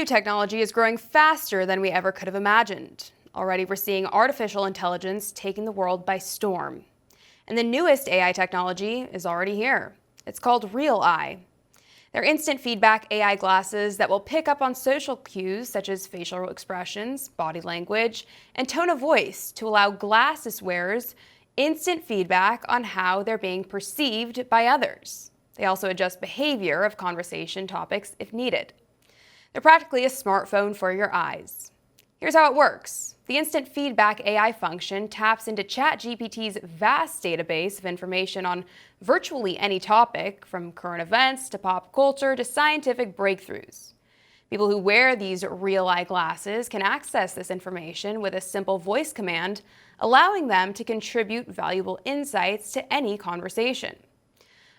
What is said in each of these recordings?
new technology is growing faster than we ever could have imagined. Already we're seeing artificial intelligence taking the world by storm. And the newest AI technology is already here. It's called Real Eye. They're instant feedback AI glasses that will pick up on social cues such as facial expressions, body language, and tone of voice to allow glasses wearers instant feedback on how they're being perceived by others. They also adjust behavior of conversation topics if needed. They're practically a smartphone for your eyes. Here's how it works. The instant feedback AI function taps into ChatGPT's vast database of information on virtually any topic, from current events to pop culture to scientific breakthroughs. People who wear these Real Eye glasses can access this information with a simple voice command, allowing them to contribute valuable insights to any conversation.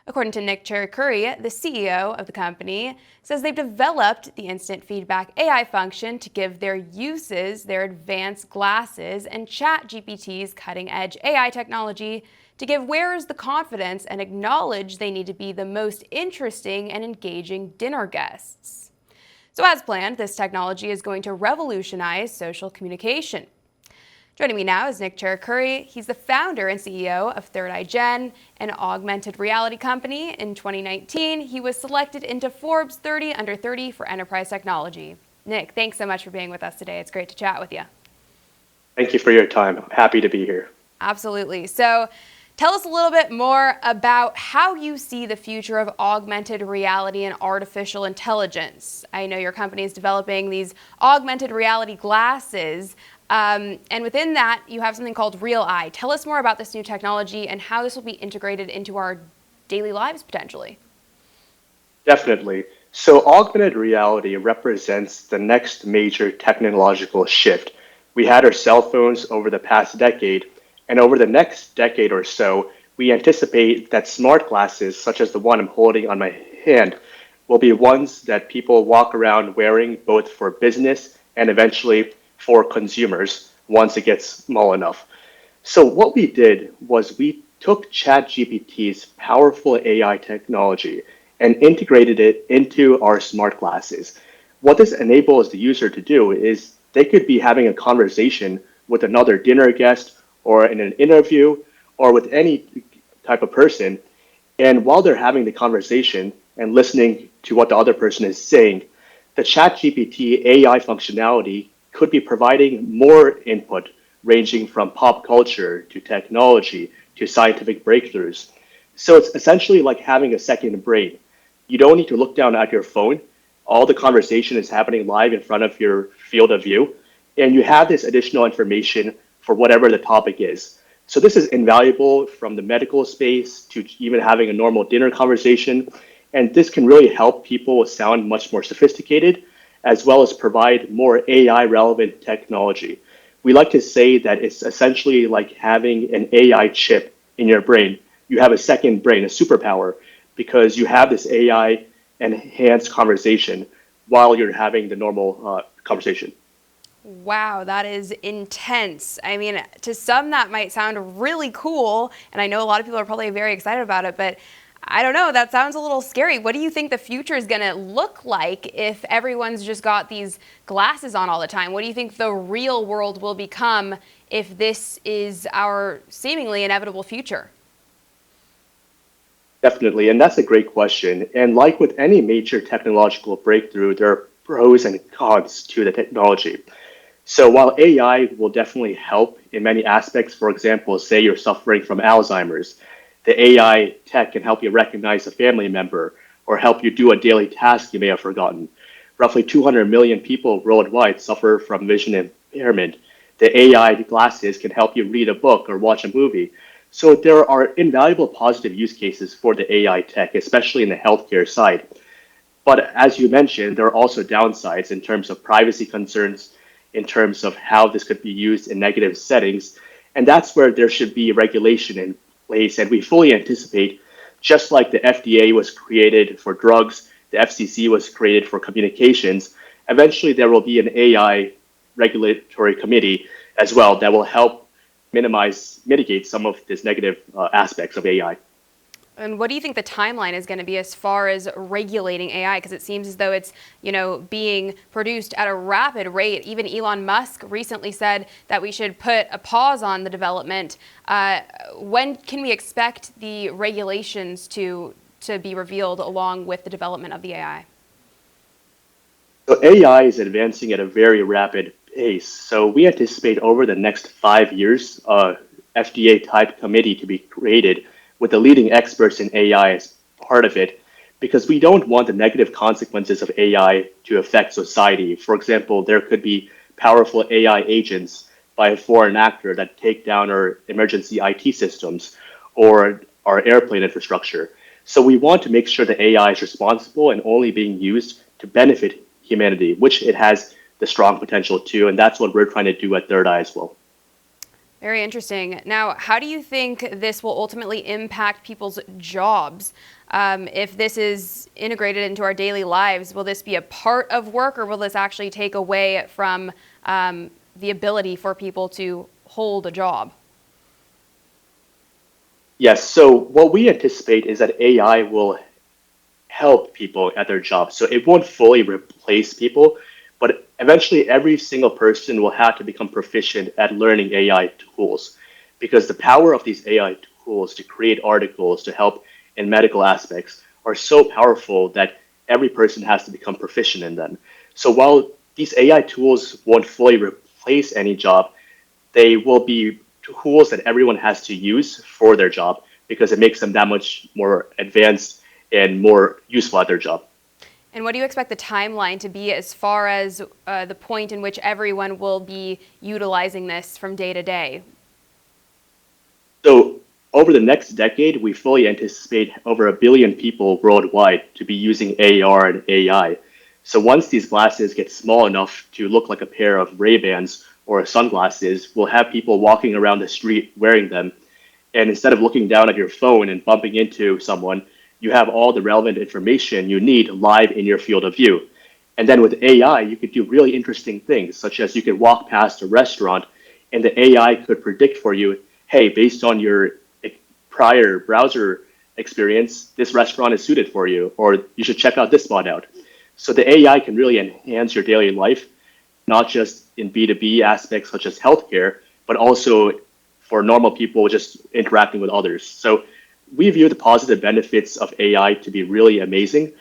According to Nick Cherukuri, the CEO of the company, says they've developed the instant feedback AI function to give their uses their advanced glasses and ChatGPT's cutting-edge AI technology to give wearers the confidence and acknowledge they need to be the most interesting and engaging dinner guests. So as planned, this technology is going to revolutionize social communication. Joining me now is Nick Cherukuri. He's the founder and CEO of ThirdEye's, an augmented reality company. In 2019, he was selected into Forbes 30 Under 30 for enterprise technology. Nick, thanks so much for being with us today. It's great to chat with you. Thank you for your time. I'm happy to be here. Absolutely. So tell us a little bit more about how you see the future of augmented reality and artificial intelligence. I know your company is developing these augmented reality glasses. And within that, you have something called Real Eye. Tell us more about this new technology and how this will be integrated into our daily lives, potentially. Definitely. So augmented reality represents the next major technological shift. We had our cell phones over the past decade, and over the next decade or so, we anticipate that smart glasses, such as the one I'm holding on my hand, will be ones that people walk around wearing both for business and eventually for consumers once it gets small enough. So what we did was we took ChatGPT's powerful AI technology and integrated it into our smart glasses. What this enables the user to do is they could be having a conversation with another dinner guest or in an interview or with any type of person. And while they're having the conversation and listening to what the other person is saying, the ChatGPT AI functionality could be providing more input ranging from pop culture to technology to scientific breakthroughs. So it's essentially like having a second brain. You don't need to look down at your phone. All the conversation is happening live in front of your field of view, and you have this additional information for whatever the topic is. So this is invaluable from the medical space to even having a normal dinner conversation, and this can really help people sound much more sophisticated, as well as provide more AI relevant technology. We like to say that it's essentially like having an AI chip in your brain. You have a second brain, a superpower, because you have this AI enhanced conversation while you're having the normal conversation. Wow, that is intense. I mean, to some that might sound really cool, and I know a lot of people are probably very excited about it, but I don't know, that sounds a little scary. What do you think the future is going to look like if everyone's just got these glasses on all the time? What do you think the real world will become if this is our seemingly inevitable future? Definitely, and that's a great question. And like with any major technological breakthrough, there are pros and cons to the technology. So while AI will definitely help in many aspects, for example, say you're suffering from Alzheimer's, the AI tech can help you recognize a family member or help you do a daily task you may have forgotten. Roughly 200 million people worldwide suffer from vision impairment. The AI glasses can help you read a book or watch a movie. So there are invaluable positive use cases for the AI tech, especially in the healthcare side. But as you mentioned, there are also downsides in terms of privacy concerns, in terms of how this could be used in negative settings. And that's where there should be regulation in place. And we fully anticipate, just like the FDA was created for drugs, the FCC was created for communications, eventually there will be an AI regulatory committee as well that will help mitigate some of these negative aspects of AI. And what do you think the timeline is going to be as far as regulating AI? Because it seems as though it's, being produced at a rapid rate. Even Elon Musk recently said that we should put a pause on the development. When can we expect the regulations to be revealed along with the development of the AI? So AI is advancing at a very rapid pace. So we anticipate over the next 5 years, a FDA type committee to be created with the leading experts in AI as part of it, because we don't want the negative consequences of AI to affect society. For example, there could be powerful AI agents by a foreign actor that take down our emergency IT systems or our airplane infrastructure. So we want to make sure that AI is responsible and only being used to benefit humanity, which it has the strong potential to, and that's what we're trying to do at Third Eye as well. Very interesting. Now, how do you think this will ultimately impact people's jobs? If this is integrated into our daily lives, will this be a part of work, or will this actually take away from the ability for people to hold a job? Yes, so what we anticipate is that AI will help people at their jobs. So it won't fully replace people, but eventually every single person will have to become proficient at learning AI tools, because the power of these AI tools to create articles to help in medical aspects are so powerful that every person has to become proficient in them. So while these AI tools won't fully replace any job, they will be tools that everyone has to use for their job because it makes them that much more advanced and more useful at their job. And what do you expect the timeline to be as far as the point in which everyone will be utilizing this from day to day? So over the next decade, we fully anticipate over 1 billion people worldwide to be using AR and AI. So once these glasses get small enough to look like a pair of Ray-Bans or sunglasses, we'll have people walking around the street wearing them. And instead of looking down at your phone and bumping into someone, you have all the relevant information you need live in your field of view. And then with AI, you could do really interesting things, such as you could walk past a restaurant and the AI could predict for you, hey, based on your prior browser experience, this restaurant is suited for you, or you should check out this spot out. So the AI can really enhance your daily life, not just in B2B aspects such as healthcare, but also for normal people just interacting with others. So we view the positive benefits of AI to be really amazing.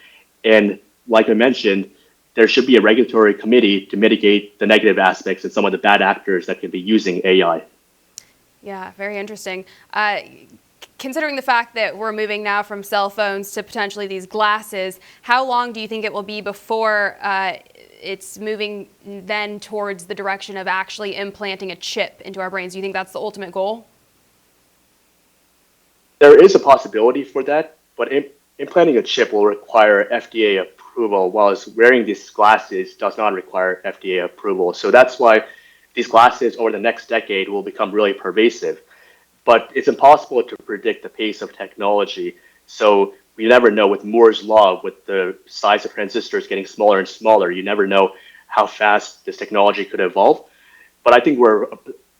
And like I mentioned, there should be a regulatory committee to mitigate the negative aspects and some of the bad actors that could be using AI. Yeah, very interesting. Considering the fact that we're moving now from cell phones to potentially these glasses, how long do you think it will be before it's moving then towards the direction of actually implanting a chip into our brains? Do you think that's the ultimate goal? There is a possibility for that, but implanting a chip will require FDA approval, whilst wearing these glasses does not require FDA approval. So that's why these glasses over the next decade will become really pervasive. But it's impossible to predict the pace of technology. So we never know with Moore's law, with the size of transistors getting smaller and smaller, you never know how fast this technology could evolve. But I think we're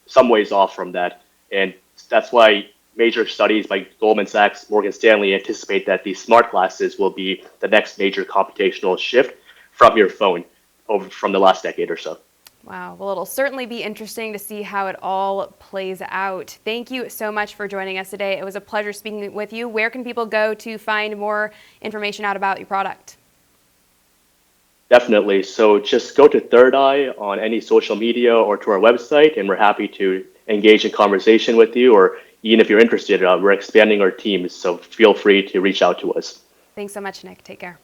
some ways off from that. And that's why major studies by Goldman Sachs, Morgan Stanley anticipate that these smart glasses will be the next major computational shift from your phone over from the last decade or so. Wow. Well, it'll certainly be interesting to see how it all plays out. Thank you so much for joining us today. It was a pleasure speaking with you. Where can people go to find more information out about your product? Definitely. So just go to Third Eye on any social media or to our website, and we're happy to engage in conversation with you. Or even if you're interested, we're expanding our team, so feel free to reach out to us. Thanks so much, Nick. Take care.